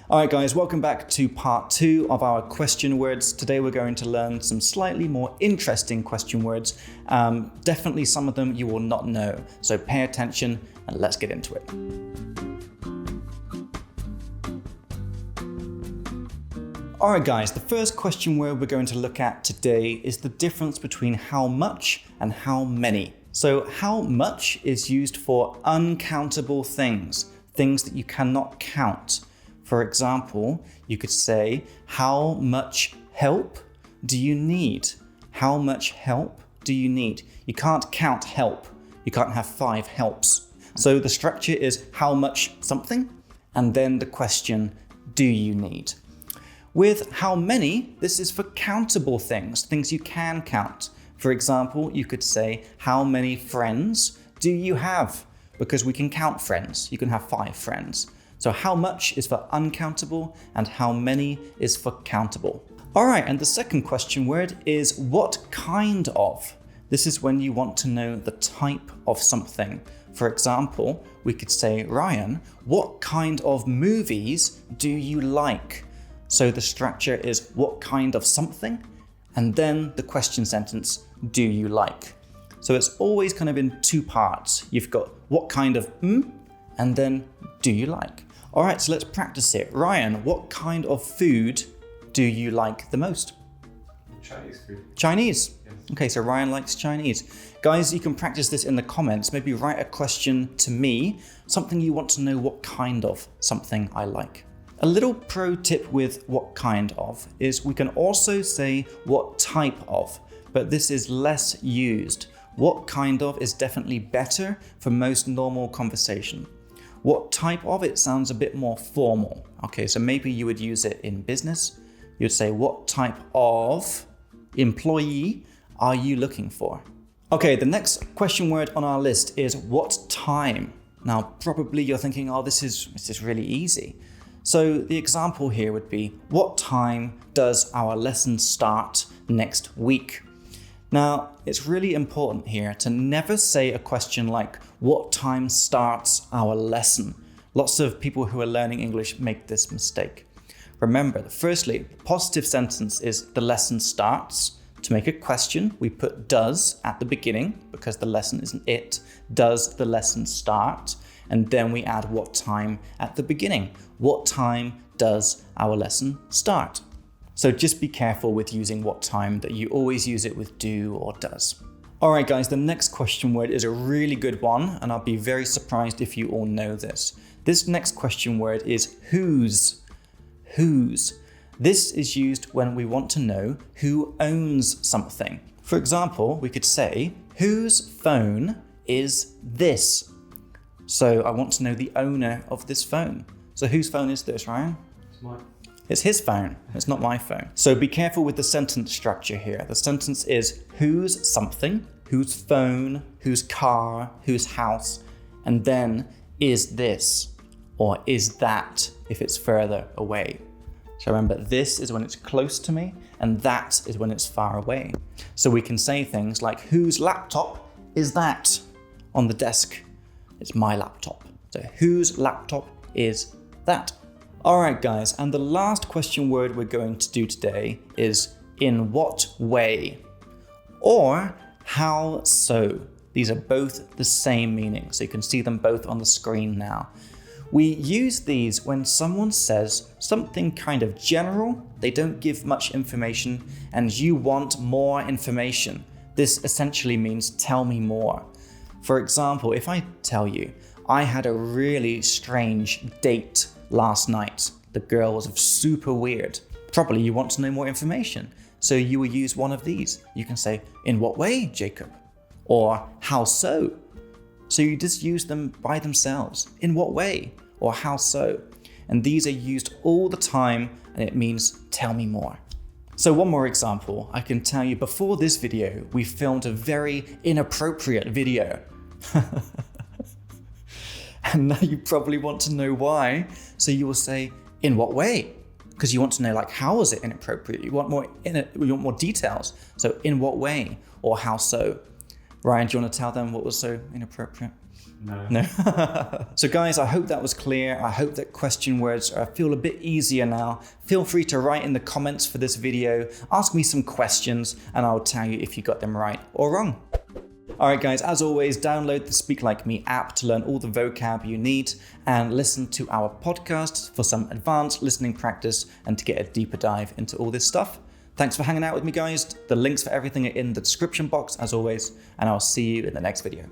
All right, guys, welcome back to part 2 of our question words. Today we're going to learn some slightly more interesting question words. Definitely some of them you will not know. So pay attention and let's get into it. All right, guys, the first question word we're going to look at today is the difference between how much and how many. So how much is used for uncountable things that you cannot count. For example, you could say, how much help do you need? How much help do you need? You can't count help. You can't have 5 helps. So the structure is how much something, and then the question, do you need? With how many, this is for countable things you can count. For example, you could say, how many friends do you have? Because we can count friends. You can have 5 friends. So how much is for uncountable and how many is for countable. All right, and the second question word is what kind of? This is when you want to know the type of something. For example, we could say, Ryan, what kind of movies do you like? So the structure is what kind of something, and then the question sentence, do you like? So it's always kind of in 2 parts. You've got what kind of and then do you like? All right, so let's practice it. Ryan, what kind of food do you like the most? Chinese food. Chinese? Yes. Okay, so Ryan likes Chinese. Guys, you can practice this in the comments. Maybe write a question to me, something you want to know what kind of something I like. A little pro tip with what kind of is we can also say what type of, but this is less used. What kind of is definitely better for most normal conversation. What type of, it sounds a bit more formal. Okay, so maybe you would use it in business. You'd say, what type of employee are you looking for? Okay, the next question word on our list is what time? Now, probably you're thinking, oh, this is really easy. So the example here would be, what time does our lesson start next week? Now, it's really important here to never say a question like, what time starts our lesson? Lots of people who are learning English make this mistake. Remember, firstly, the positive sentence is the lesson starts. To make a question, we put does at the beginning because the lesson isn't it. Does the lesson start? And then we add what time at the beginning. What time does our lesson start? So just be careful with using what time, that you always use it with do or does. All right, guys, the next question word is a really good one, and I'll be very surprised if you all know this. This next question word is whose. Whose. This is used when we want to know who owns something. For example, we could say, whose phone is this? So I want to know the owner of this phone. So whose phone is this, Ryan? It's mine. It's his phone. It's not my phone. So be careful with the sentence structure here. The sentence is whose something, whose phone, whose car, whose house, and then is this or is that if it's further away. So remember, this is when it's close to me and that is when it's far away. So we can say things like, whose laptop is that on the desk? It's my laptop. So whose laptop is that? All right, guys, and the last question word we're going to do today is in what way or how so. These are both the same meaning, so you can see them both on the screen now. We use these when someone says something kind of general, they don't give much information, and you want more information. This essentially means tell me more. For example, if I tell you, I had a really strange date last night. The girl was super weird. Probably you want to know more information. So you will use one of these. You can say, in what way, Jacob? Or how so? So you just use them by themselves. In what way? Or how so? And these are used all the time and it means tell me more. So one more example. I can tell you before this video, we filmed a very inappropriate video. And now you probably want to know why. So you will say, in what way? Because you want to know, like, how was it inappropriate? You want more details. So in what way or how so? Ryan, do you want to tell them what was so inappropriate? No. So guys, I hope that was clear. I hope that question words feel a bit easier now. Feel free to write in the comments for this video, ask me some questions, and I'll tell you if you got them right or wrong. All right, guys, as always, download the Speak Like Me app to learn all the vocab you need and listen to our podcast for some advanced listening practice and to get a deeper dive into all this stuff. Thanks for hanging out with me, guys. The links for everything are in the description box, as always, and I'll see you in the next video.